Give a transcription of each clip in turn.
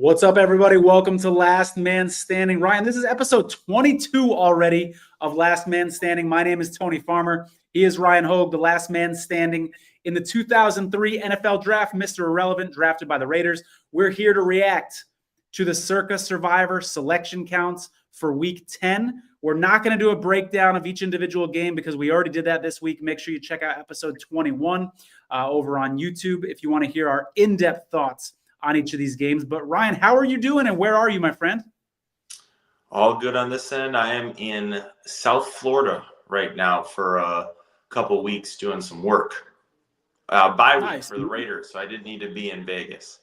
What's up, everybody? Welcome to Last Man Standing. Ryan, this is episode 22 already of Last Man Standing. My name is Tony Farmer. He is Ryan Hogue, the last man standing in the 2003 NFL Draft, Mr. Irrelevant, drafted by the Raiders. We're here to react to the Circa Survivor selection counts for Week 10. We're not going to do a breakdown of each individual game because we already did that this week. Make sure you check out episode 21 over on YouTube if you want to hear our in-depth thoughts on each of these games. But Ryan, how are you doing and where are you, my friend? All good on this end. I am in South Florida right now for a couple weeks doing some work. Bye week for the Raiders, so I didn't need to be in Vegas.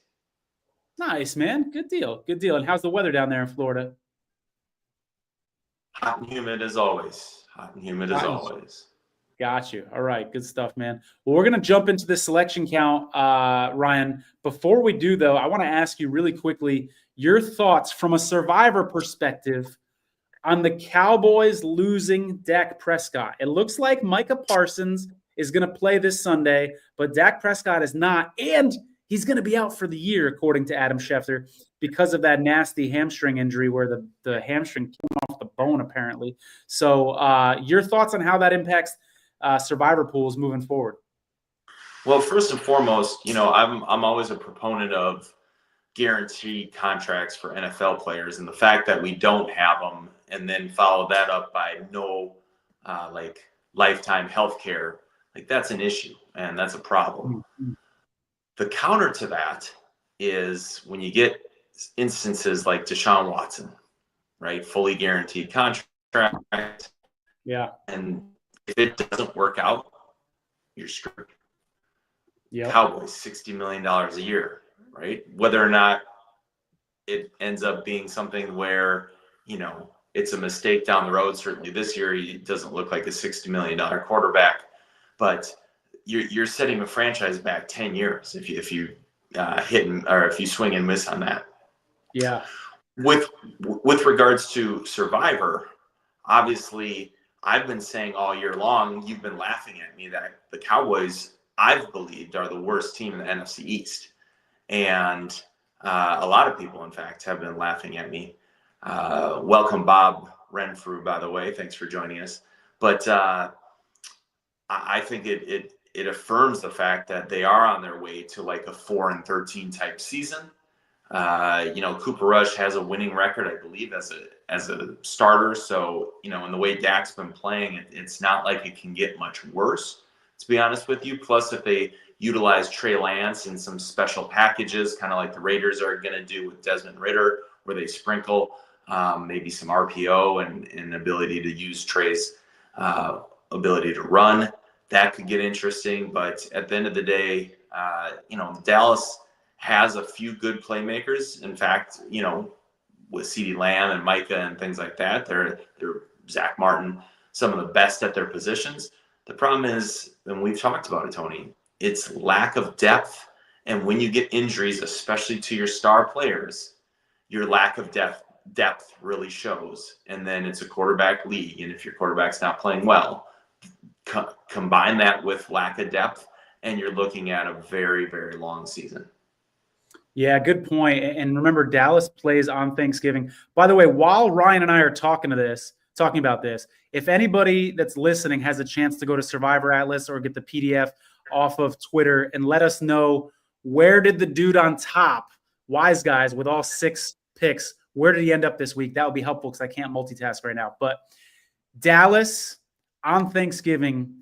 Nice, man. Good deal. Good deal. And how's the weather down there in Florida? Hot and humid as always. Hot and humid as always. Got you. All right. Good stuff, man. Well, we're going to jump into this selection count, Ryan. Before we do, though, I want to ask you really quickly your thoughts from a Survivor perspective on the Cowboys losing Dak Prescott. It looks like Micah Parsons is going to play this Sunday, but Dak Prescott is not, and he's going to be out for the year, according to Adam Schefter, because of that nasty hamstring injury where the hamstring came off the bone, apparently. So your thoughts on how that impacts Survivor pools moving forward? Well, first and foremost, I'm always a proponent of guaranteed contracts for NFL players, and the fact that we don't have them and then follow that up by no lifetime health care, that's an issue and that's a problem. Mm-hmm. The counter to that is when you get instances like Deshaun Watson, right? Fully guaranteed contract. Yeah. And if it doesn't work out, you're screwed. Yeah. Cowboys, $60 million a year, right? Whether or not it ends up being something where, it's a mistake down the road. Certainly this year, he doesn't look like a $60 million quarterback, but you're setting a franchise back 10 years if you if you swing and miss on that. Yeah. With regards to Survivor, obviously, I've been saying all year long, you've been laughing at me that the Cowboys, I've believed, are the worst team in the NFC East. And a lot of people, in fact, have been laughing at me. Welcome, Bob Renfrew, by the way. Thanks for joining us. But I think it affirms the fact that they are on their way to like a 4-13 type season. Cooper Rush has a winning record, I believe, as a starter. So, in the way Dak's been playing, it's not like it can get much worse, to be honest with you. Plus, if they utilize Trey Lance in some special packages, kind of like the Raiders are going to do with Desmond Ridder, where they sprinkle maybe some RPO and ability to use Trey's ability to run, that could get interesting. But at the end of the day, Dallas has a few good playmakers. In fact, with CeeDee Lamb and Micah and things like that, they're Zach Martin, some of the best at their positions. The problem is, and we've talked about it, Tony, it's lack of depth. And when you get injuries, especially to your star players, your lack of depth really shows. And then it's a quarterback league. And if your quarterback's not playing well, combine that with lack of depth, and you're looking at a very, very long season. Yeah, good point. And remember, Dallas plays on Thanksgiving. By the way, while Ryan and I are talking about this, if anybody that's listening has a chance to go to Survivor Atlas or get the PDF off of Twitter and let us know, where did the dude on top, Wise Guys, with all 6 picks, where did he end up this week? That would be helpful because I can't multitask right now. But Dallas on Thanksgiving,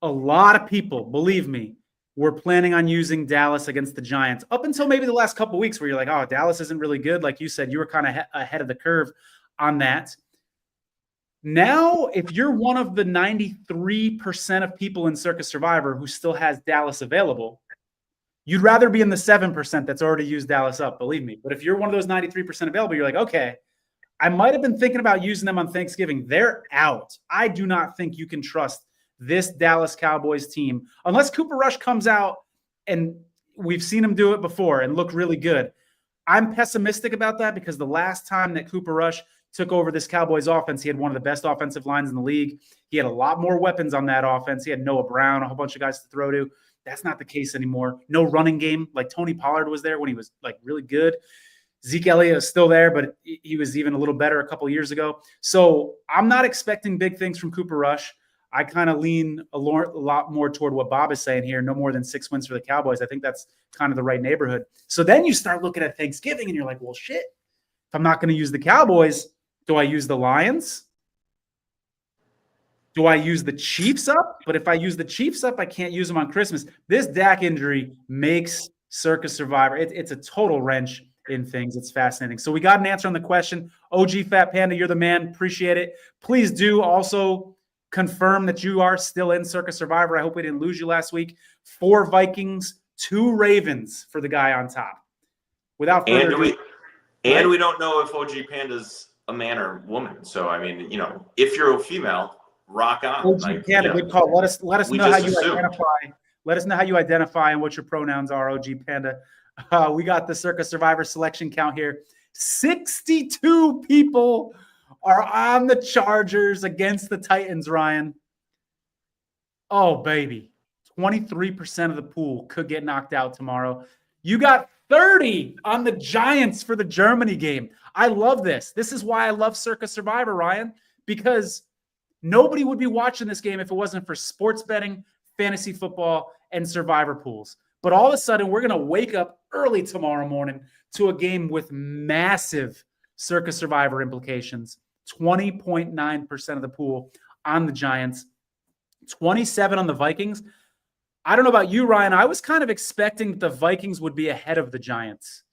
a lot of people, believe me, were planning on using Dallas against the Giants up until maybe the last couple of weeks where you're like, oh, Dallas isn't really good. Like you said, you were kind of ahead of the curve on that. Now, if you're one of the 93% of people in Circa Survivor who still has Dallas available, you'd rather be in the 7% that's already used Dallas up, believe me. But if you're one of those 93% available, you're like, okay, I might have been thinking about using them on Thanksgiving. They're out. I do not think you can trust this Dallas Cowboys team unless Cooper Rush comes out, and we've seen him do it before and look really good. I'm pessimistic about that because the last time that Cooper Rush took over this Cowboys offense, he had one of the best offensive lines in the league. He had a lot more weapons on that offense. He had Noah Brown, a whole bunch of guys to throw to. That's not the case anymore. No running game. Like Tony Pollard was there when he was like really good. Zeke Elliott is still there, but he was even a little better a couple years ago. So I'm not expecting big things from Cooper Rush. I kind of lean a lot more toward what Bob is saying here. No more than 6 wins for the Cowboys. I think that's kind of the right neighborhood. So then you start looking at Thanksgiving and you're like, well, shit, if I'm not going to use the Cowboys, do I use the Lions? Do I use the Chiefs up? But if I use the Chiefs up, I can't use them on Christmas. This Dak injury makes Circa Survivor. It's a total wrench in things. It's fascinating. So we got an answer on the question. OG Fat Panda, you're the man. Appreciate it. Please do also confirm that you are still in Circa Survivor. I hope we didn't lose you last week. 4 Vikings, 2 Ravens for the guy on top. Without further ado, and we don't know if OG Panda's a man or woman. So I mean, if you're a female, rock on. OG Panda, good call. Let us know how you identify. Let us know how you identify and what your pronouns are, OG Panda. We got the Circa Survivor selection count here. 62 people are on the Chargers against the Titans, Ryan. Oh, baby. 23% of the pool could get knocked out tomorrow. You got 30 on the Giants for the Germany game. I love this. This is why I love Circa Survivor, Ryan, because nobody would be watching this game if it wasn't for sports betting, fantasy football, and survivor pools. But all of a sudden, we're going to wake up early tomorrow morning to a game with massive Circa Survivor implications. 20.9% of the pool on the Giants, 27 on the Vikings. I don't know about you, Ryan. I was kind of expecting the Vikings would be ahead of the Giants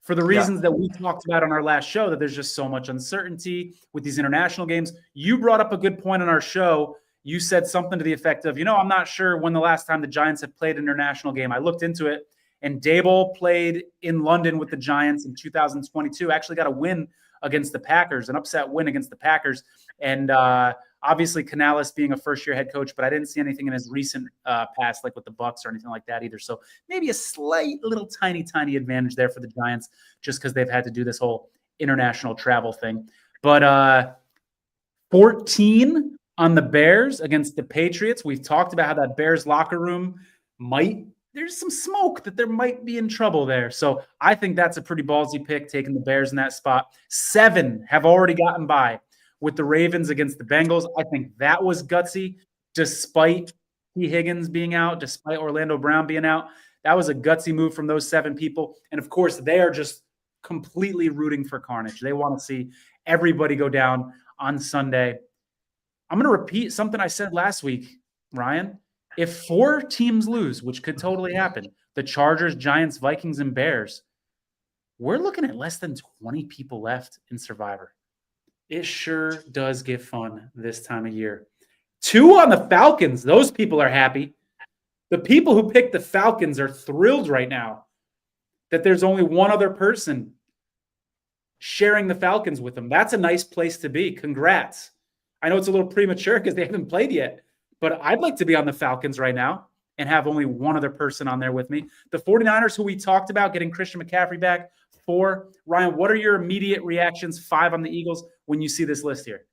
for the reasons that we talked about on our last show, that there's just so much uncertainty with these international games. You brought up a good point on our show. You said something to the effect of, I'm not sure when the last time the Giants have played an international game. I looked into it, and Dable played in London with the Giants in 2022, actually got a win against the Packers, an upset win against the Packers. And obviously Canales being a first-year head coach, but I didn't see anything in his recent past, like with the Bucs or anything like that either. So maybe a slight little tiny advantage there for the Giants, just because they've had to do this whole international travel thing. But 14 on the Bears against the Patriots. We've talked about how that Bears locker room there's some smoke that there might be in trouble there. So I think that's a pretty ballsy pick, taking the Bears in that spot. 7 have already gotten by with the Ravens against the Bengals. I think that was gutsy, despite T. Higgins being out, despite Orlando Brown being out. That was a gutsy move from those 7 people. And of course, they are just completely rooting for carnage. They want to see everybody go down on Sunday. I'm going to repeat something I said last week, Ryan. If 4 teams lose, which could totally happen, the Chargers, Giants, Vikings, and Bears, we're looking at less than 20 people left in Survivor. It sure does get fun this time of year. 2 on the Falcons. Those people are happy. The people who picked the Falcons are thrilled right now that there's only one other person sharing the Falcons with them. That's a nice place to be. Congrats. I know it's a little premature because they haven't played yet, but I'd like to be on the Falcons right now and have only one other person on there with me. The 49ers, who we talked about getting Christian McCaffrey back, 4. Ryan, what are your immediate reactions, 5 on the Eagles, when you see this list here?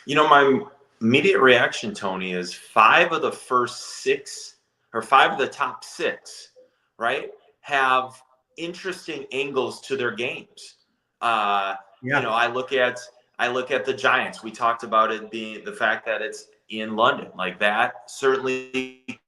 My immediate reaction, Tony, is 5 of the first 6 or 5 of the top 6, right, have interesting angles to their games. I look at the Giants. We talked about it being the fact that it's in London. Like, that certainly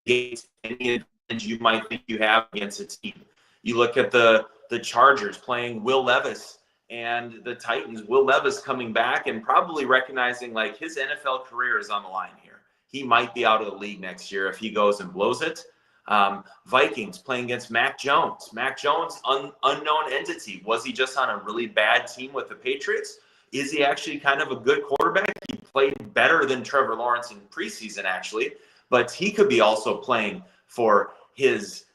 gains any advantage you might think you have against a team. You look at the Chargers playing Will Levis and the Titans. Will Levis coming back and probably recognizing, like, his NFL career is on the line here. He might be out of the league next year if he goes and blows it. Vikings playing against Mac Jones. Mac Jones, unknown entity. Was he just on a really bad team with the Patriots? Is he actually kind of a good quarterback? He played better than Trevor Lawrence in preseason, actually, but he could be also playing for his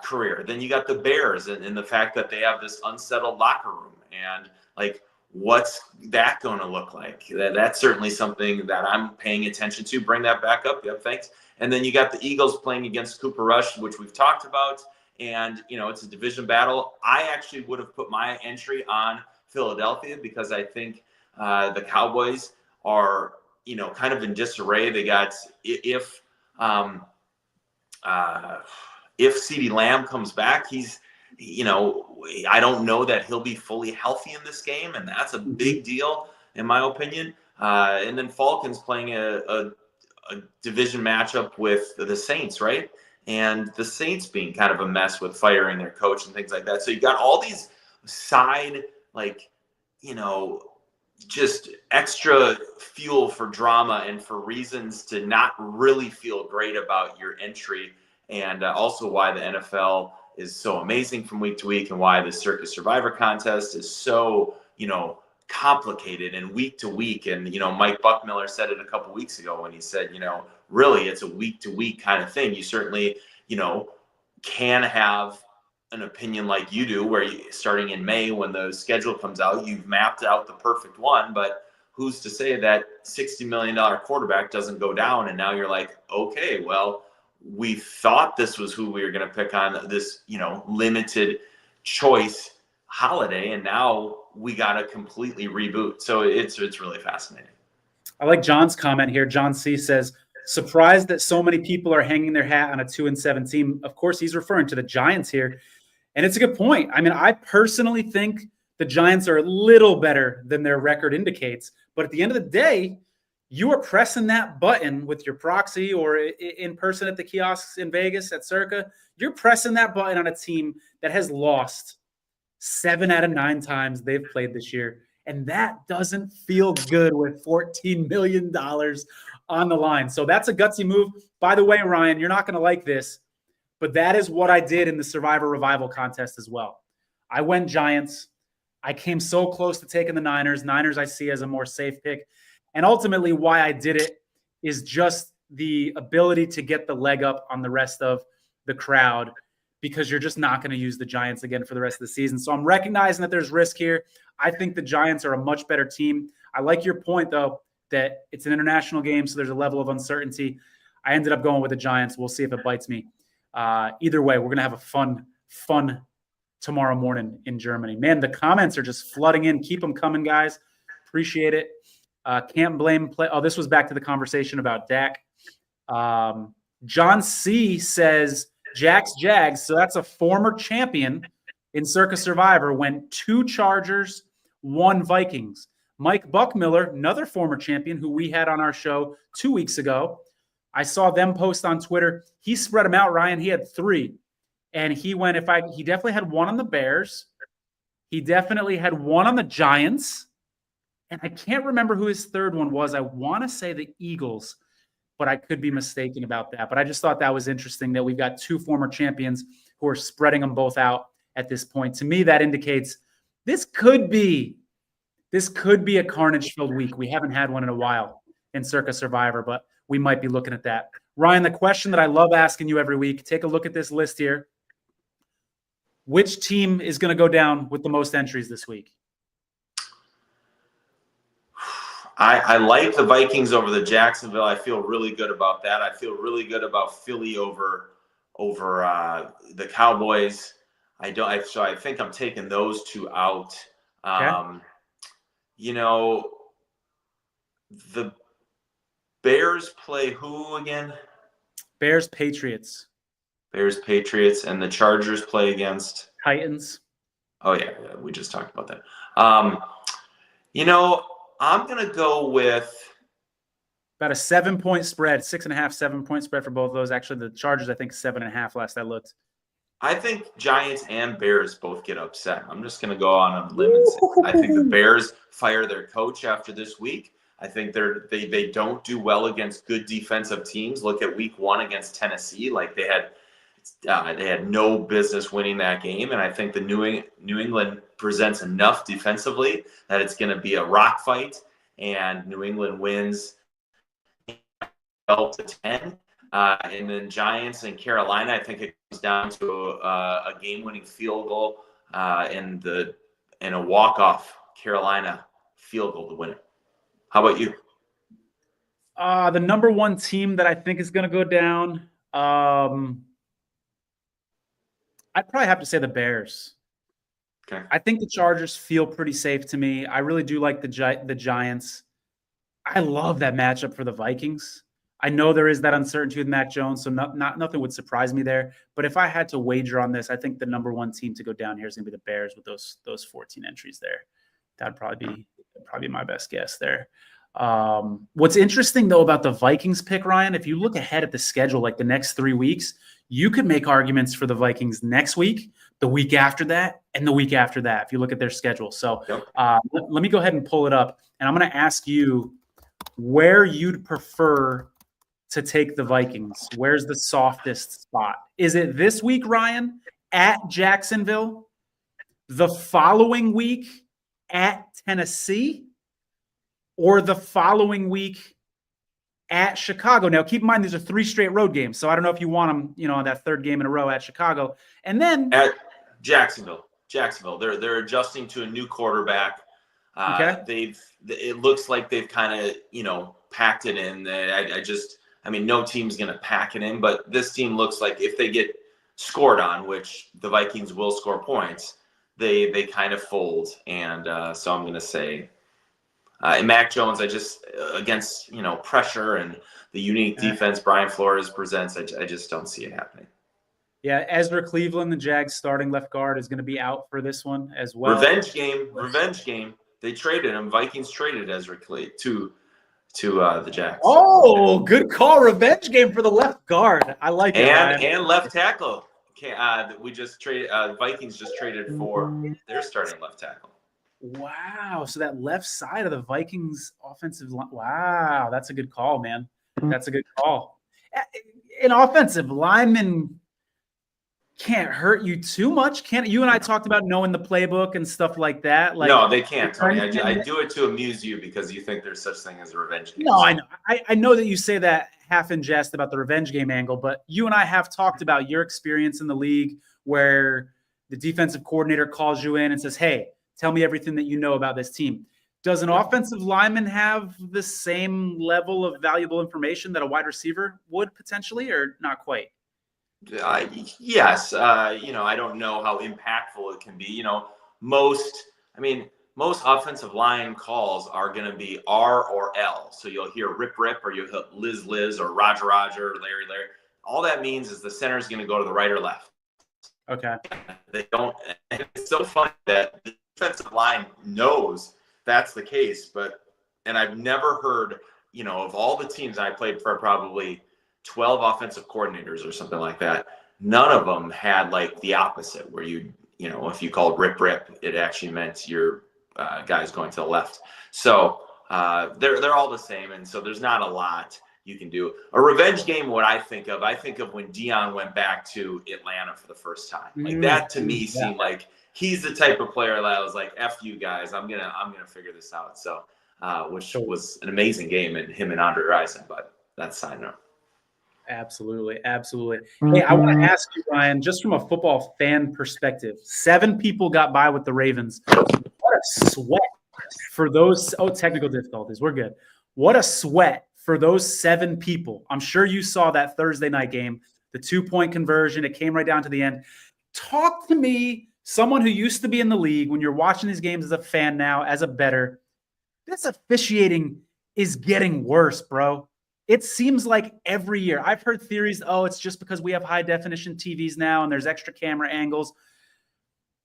career. Then you got the Bears and the fact that they have this unsettled locker room, and like, what's that going to look like? That's certainly something that I'm paying attention to. Bring that back up. Yep, thanks. And then you got the Eagles playing against Cooper Rush, which we've talked about, and it's a division battle. I actually would have put my entry on Philadelphia because I think the Cowboys are, kind of in disarray. They got, if CeeDee Lamb comes back, he's, I don't know that he'll be fully healthy in this game, and that's a big deal in my opinion. And then Falcons playing a division matchup with the Saints, right? And the Saints being kind of a mess with firing their coach and things like that. So you got all these side, like, just extra fuel for drama and for reasons to not really feel great about your entry. And also why the NFL is so amazing from week to week, and why the Circa Survivor contest is so, complicated and week to week. And, Mike Buckmiller said it a couple weeks ago when he said, really it's a week to week kind of thing. You certainly, can have an opinion like you do, where starting in May when the schedule comes out, you've mapped out the perfect one, but who's to say that $60 million quarterback doesn't go down? And now you're like, okay, well, we thought this was who we were going to pick on this, limited choice holiday, and now we got to completely reboot. So it's really fascinating. I like John's comment here. John C says, surprised that so many people are hanging their hat on a 2-7 team. Of course, he's referring to the Giants here. And it's a good point. I mean, I personally think the Giants are a little better than their record indicates. But at the end of the day, you are pressing that button with your proxy or in person at the kiosks in Vegas at Circa. You're pressing that button on a team that has lost 7 out of 9 times they've played this year. And that doesn't feel good with $14 million on the line. So that's a gutsy move. By the way, Ryan, you're not going to like this, but that is what I did in the Survivor Revival contest as well. I went Giants. I came so close to taking the Niners. Niners I see as a more safe pick. And ultimately why I did it is just the ability to get the leg up on the rest of the crowd, because you're just not going to use the Giants again for the rest of the season. So I'm recognizing that there's risk here. I think the Giants are a much better team. I like your point, though, that it's an international game, so there's a level of uncertainty. I ended up going with the Giants. We'll see if it bites me. Either way, we're going to have a fun tomorrow morning in Germany. Man, the comments are just flooding in. Keep them coming, guys. Appreciate it. Can't blame play. Oh, this was back to the conversation about Dak. John C says Jags. So that's a former champion in Circa Survivor, went 2 Chargers, 1 Vikings. Mike Buckmiller, another former champion who we had on our show 2 weeks ago. I saw them post on Twitter. He spread them out, Ryan. He had 3. And he went, he definitely had 1 on the Bears. He definitely had 1 on the Giants. And I can't remember who his third one was. I want to say the Eagles, but I could be mistaken about that. But I just thought that was interesting that we've got 2 former champions who are spreading them both out at this point. To me, that indicates this could be a carnage-filled week. We haven't had one in a while in Circa Survivor, but we might be looking at that. Ryan, the question that I love asking you every week, take a look at this list here. Which team is going to go down with the most entries this week? I like the Vikings over the Jacksonville. I feel really good about that. I feel really good about Philly over the Cowboys. So I think I'm taking those 2 out. Okay. The Bears play who again? Bears, Patriots. And the Chargers play against? Titans. Oh, yeah, we just talked about that. I'm going to go with about a 7-point spread, 6.5, 7-point spread for both of those. Actually, the Chargers, I think 7.5 last I looked. I think Giants and Bears both get upset. I'm just going to go on a limb and say I think the Bears fire their coach after this week. I think they don't do well against good defensive teams. Look at week 1 against Tennessee. Like they had no business winning that game. And I think the New England presents enough defensively that it's going to be a rock fight, and New England wins 12-10. And then Giants and Carolina, I think it comes down to a game-winning field goal and a walk-off Carolina field goal to win it. How about you? The number 1 team that I think is going to go down, I'd probably have to say the Bears. Okay. I think the Chargers feel pretty safe to me. I really do like the Giants. I love that matchup for the Vikings. I know there is that uncertainty with Mac Jones, so nothing would surprise me there. But if I had to wager on this, I think the number one team to go down here is going to be the Bears with those 14 entries there. That'd probably be my best guess there. What's interesting though about the Vikings pick, Ryan, if you look ahead at the schedule, like the next 3 weeks, you could make arguments for the Vikings next week, the week after that, and the week after that, if you look at their schedule. So let me go ahead and pull it up, and I'm going to ask you where you'd prefer to take the Vikings. Where's the softest spot? Is it this week, Ryan, at Jacksonville? The following week at Tennessee? Or the following week at Chicago? Now, keep in mind, these are 3 straight road games. So I don't know if you want them, on that 3rd game in a row at Chicago. And then at Jacksonville. They're adjusting to a new quarterback. Okay. It looks like they've kind of, packed it in. No team's going to pack it in, but this team looks like if they get scored on, which the Vikings will score points, they kind of fold. And so I'm going to say, and Mac Jones, against pressure and the unique defense Brian Flores presents, I just don't see it happening. Yeah, Ezra Cleveland, the Jags starting left guard, is going to be out for this one as well. Revenge game. They traded him. Vikings traded Ezra Cleveland to the Jags. Oh, good call. Revenge game for the left guard. I like it. And left tackle. We just traded. Vikings just traded for their starting left tackle. Wow. So that left side of the Vikings offensive line. Wow. That's a good call, man. That's a good call. An offensive lineman can't hurt you too much. Can't you and I talked about knowing the playbook and stuff like that? No, they can't, Tony. I do it to amuse you because you think there's such thing as a revenge game. No, I know. I know that you say that half in jest about the revenge game angle, but you and I have talked about your experience in the league where the defensive coordinator calls you in and says, hey, tell me everything that you know about this team. Does an offensive lineman have the same level of valuable information that a wide receiver would potentially, or not quite? Yes. I don't know how impactful it can be. Most offensive line calls are going to be R or L. So you'll hear rip, or you'll hear Liz, or Roger, or Larry. All that means is the center is going to go to the right or left. Okay. They don't. And it's so funny that the defensive line knows that's the case, and I've never heard, of all the teams I played for, probably 12 offensive coordinators or something like that, none of them had like the opposite where if you called rip, it actually meant your guys going to the left. So they're all the same. And so there's not a lot you can do. A revenge game, what I think of when Deion went back to Atlanta for the first time. Like that to me seemed like he's the type of player that I was like, F you guys, I'm gonna figure this out. So which was an amazing game, and him and Andre Rison, but that's side note. Absolutely. Hey, I want to ask you, Ryan, just from a football fan perspective, 7 people got by with the Ravens. What a sweat for those. Oh, technical difficulties. We're good. What a sweat for those 7 people. I'm sure you saw that Thursday night game, the 2-point conversion. It came right down to the end. Talk to me, someone who used to be in the league, when you're watching these games as a fan now, as a bettor, this officiating is getting worse, bro. It seems like every year. I've heard theories, it's just because we have high-definition TVs now and there's extra camera angles.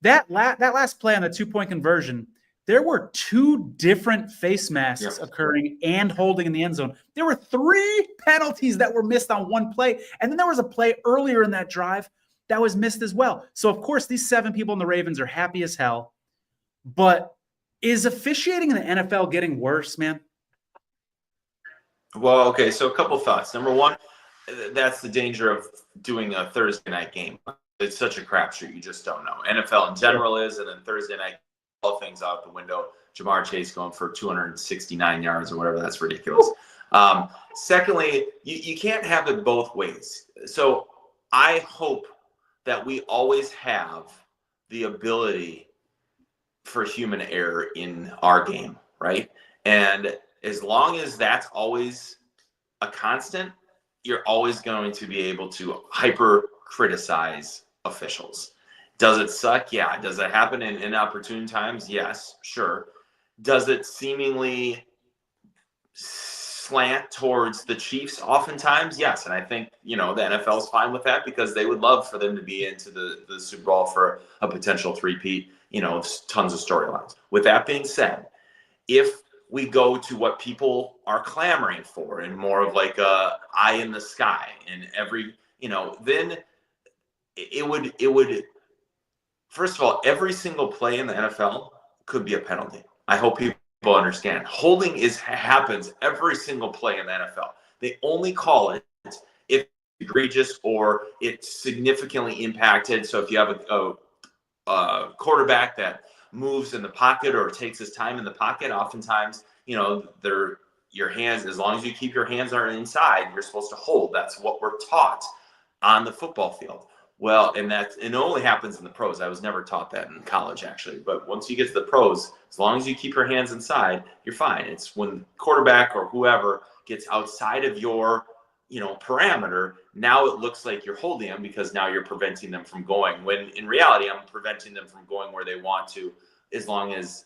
That last play on the 2-point conversion, there were 2 different face masks occurring and holding in the end zone. There were 3 penalties that were missed on one play, and then there was a play earlier in that drive that was missed as well. So, of course, these 7 people in the Ravens are happy as hell. But is officiating in the NFL getting worse, man? Well, okay, so a couple thoughts. Number one, that's the danger of doing a Thursday night game. It's such a crapshoot. You just don't know. NFL in general is, and then Thursday night, all things out the window. Jamar Chase going for 269 yards or whatever. That's ridiculous. Secondly, you can't have it both ways. So I hope that we always have the ability for human error in our game, right? And as long as that's always a constant, you're always going to be able to hyper criticize officials. Does it suck? Yeah. Does it happen in inopportune times? Yes, sure. Does it seemingly slant towards the Chiefs oftentimes, yes. And I think, the NFL is fine with that because they would love for them to be into the Super Bowl for a potential three-peat, tons of storylines. With that being said, if we go to what people are clamoring for and more of like a eye in the sky and every, then it would, first of all, every single play in the NFL could be a penalty. I hope people understand. Holding happens every single play in the NFL. They only call it if it's egregious or it's significantly impacted. So if you have a quarterback that moves in the pocket or takes his time in the pocket, oftentimes, your hands, as long as you keep your hands are inside, you're supposed to hold. That's what we're taught on the football field. Well, and it only happens in the pros. I was never taught that in college, actually. But once you get to the pros, as long as you keep your hands inside, you're fine. It's when the quarterback or whoever gets outside of your, parameter, now it looks like you're holding them because now you're preventing them from going. When in reality, I'm preventing them from going where they want to, as long as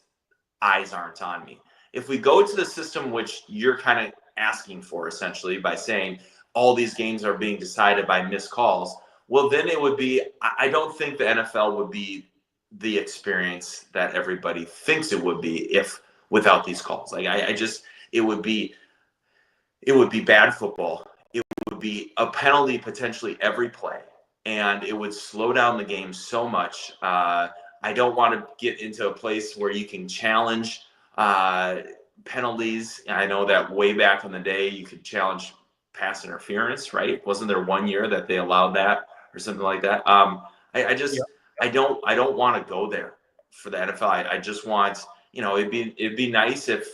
eyes aren't on me. If we go to the system which you're kind of asking for, essentially, by saying all these games are being decided by missed calls, well, then it would be, I don't think the NFL would be the experience that everybody thinks it would be if without these calls. Like it would be bad football. It would be a penalty potentially every play, and it would slow down the game so much. I don't want to get into a place where you can challenge penalties. I know that way back in the day, you could challenge pass interference, right? Wasn't there one year that they allowed that or something like that? I don't want to go there for the NFL. I just want, it'd be nice if,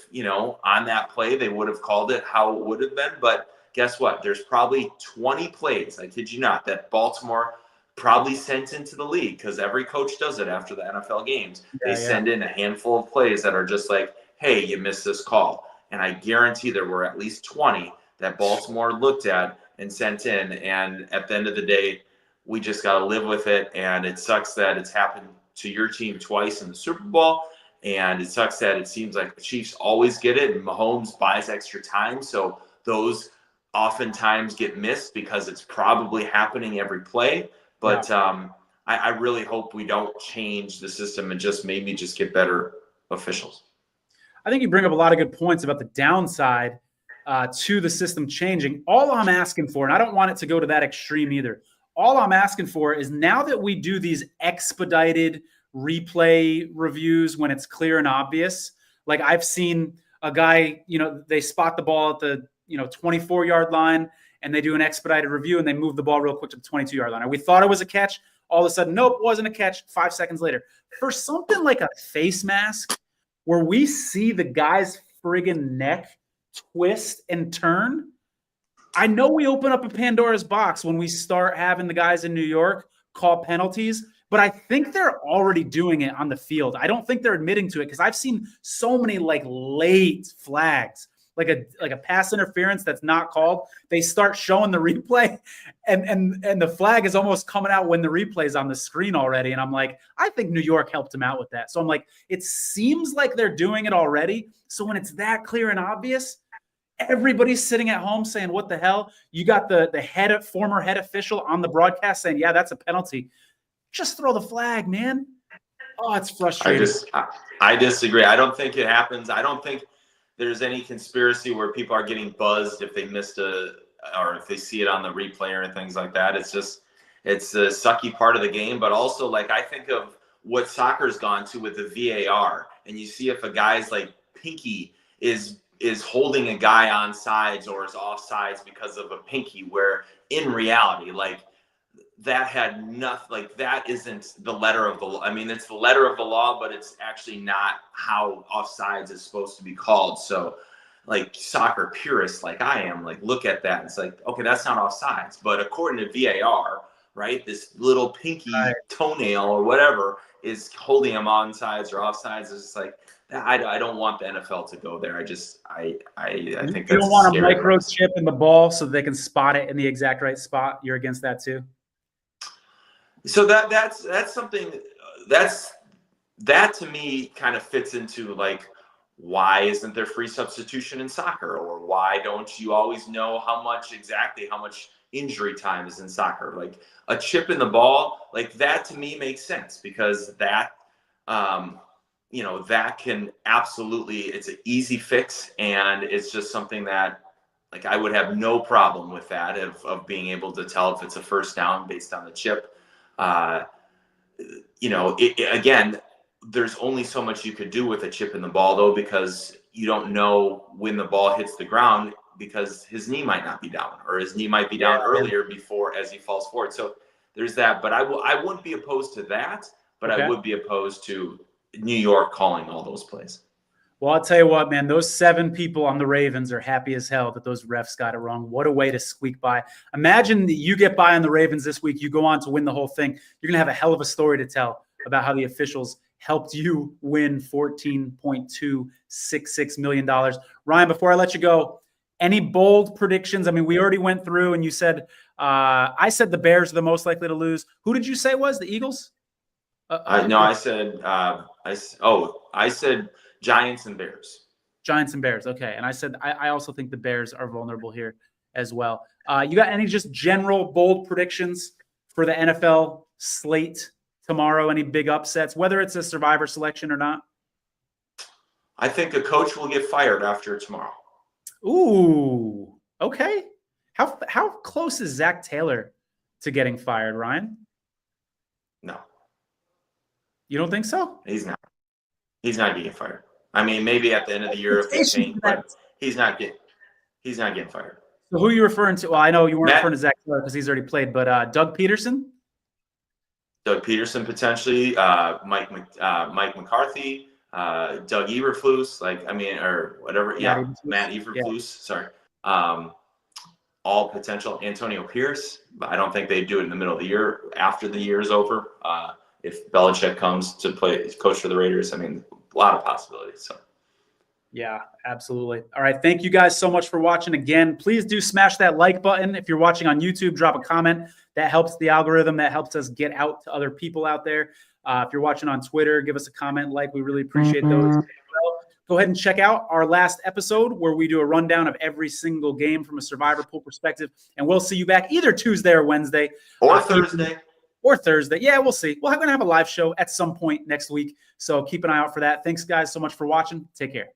on that play, they would have called it how it would have been. But guess what? There's probably 20 plays, I kid you not, that Baltimore probably sent into the league, because every coach does it after the NFL games. They send in a handful of plays that are just like, hey, you missed this call. And I guarantee there were at least 20 that Baltimore looked at and sent in. And at the end of the day, we just got to live with it. And it sucks that it's happened to your team twice in the Super Bowl. And it sucks that it seems like the Chiefs always get it and Mahomes buys extra time. So those oftentimes get missed because it's probably happening every play. But I really hope we don't change the system and just maybe just get better officials. I think you bring up a lot of good points about the downside to the system changing. All I'm asking for, and I don't want it to go to that extreme either, all I'm asking for is, now that we do these expedited replay reviews when it's clear and obvious, like I've seen a guy, they spot the ball at the 24-yard line and they do an expedited review and they move the ball real quick to the 22-yard line. And we thought it was a catch. All of a sudden, nope, wasn't a catch. 5 seconds later. For something like a face mask, where we see the guy's friggin' neck twist and turn, I know we open up a Pandora's box when we start having the guys in New York call penalties, but I think they're already doing it on the field. I don't think they're admitting to it, because I've seen so many late flags, like a pass interference that's not called. They start showing the replay, and the flag is almost coming out when the replay is on the screen already. And I'm like, I think New York helped him out with that. So I'm like, it seems like they're doing it already. So when it's that clear and obvious, everybody's sitting at home saying, what the hell? You got the former head official on the broadcast saying, yeah, that's a penalty. Just throw the flag, man. Oh, it's frustrating. I disagree. I don't think it happens. I don't think there's any conspiracy where people are getting buzzed if they missed or if they see it on the replay or things like that. It's a sucky part of the game. But also, I think of what soccer's gone to with the VAR, and you see if a guy's pinky is holding a guy on sides or is off sides because of a pinky, where in reality, that had nothing, that isn't the letter of the law. I mean, it's the letter of the law, but it's actually not how offsides is supposed to be called. So soccer purists like I am, look at that. It's okay, that's not offsides. But according to VAR, right, this little pinky toenail or whatever is holding him on sides or offsides. It's just I don't want the NFL to go there. I think you don't want a microchip in the ball so they can spot it in the exact right spot. You're against that too? So that's something that to me kind of fits into why isn't there free substitution in soccer? Or why don't you always know exactly how much injury time is in soccer? Like a chip in the ball, like that to me makes sense, because that, that can absolutely, it's an easy fix. And it's just something that, like, I would have no problem with that, of being able to tell if it's a first down based on the chip. Again, there's only so much you could do with a chip in the ball, though, because you don't know when the ball hits the ground, because his knee might not be down, or his knee might be down earlier before as he falls forward. So there's that. But I wouldn't be opposed to that, but I would be opposed to New York calling all those plays. Well, I'll tell you what, man, those 7 people on the Ravens are happy as hell that those refs got it wrong. What a way to squeak by. Imagine that you get by on the Ravens this week, you go on to win the whole thing. You're going to have a hell of a story to tell about how the officials helped you win $14.266 million. Ryan, before I let you go, any bold predictions? I mean, we already went through and you said, I said the Bears are the most likely to lose. Who did you say was the Eagles? No, I said Giants and Bears. Giants and Bears. Okay. And I said, I also think the Bears are vulnerable here as well. You got any just general bold predictions for the NFL slate tomorrow? Any big upsets, whether it's a survivor selection or not? I think a coach will get fired after tomorrow. Ooh, okay. How close is Zach Taylor to getting fired, Ryan? No. You don't think so? He's not. He's not getting fired. I mean, maybe at the end of the year if they change, but he's not getting fired. So who are you referring to? Well, I know you weren't referring to Zach Taylor because he's already played, but Doug Peterson? Doug Peterson potentially, Mike McCarthy, Doug Eberflus, or whatever. Yeah, Matt Eberflus. Yeah. Sorry. All potential. Antonio Pierce, but I don't think they do it in the middle of the year after the year is over. If Belichick comes to coach for the Raiders, I mean, a lot of possibilities. So. Yeah, absolutely. All right. Thank you guys so much for watching. Again, please do smash that like button. If you're watching on YouTube, drop a comment. That helps the algorithm. That helps us get out to other people out there. If you're watching on Twitter, give us a comment. We really appreciate those. Well, go ahead and check out our last episode where we do a rundown of every single game from a survivor pool perspective. And we'll see you back either Tuesday or Wednesday. Or Thursday. Or Thursday. Yeah, we'll see. We're going to have a live show at some point next week. So keep an eye out for that. Thanks, guys, so much for watching. Take care.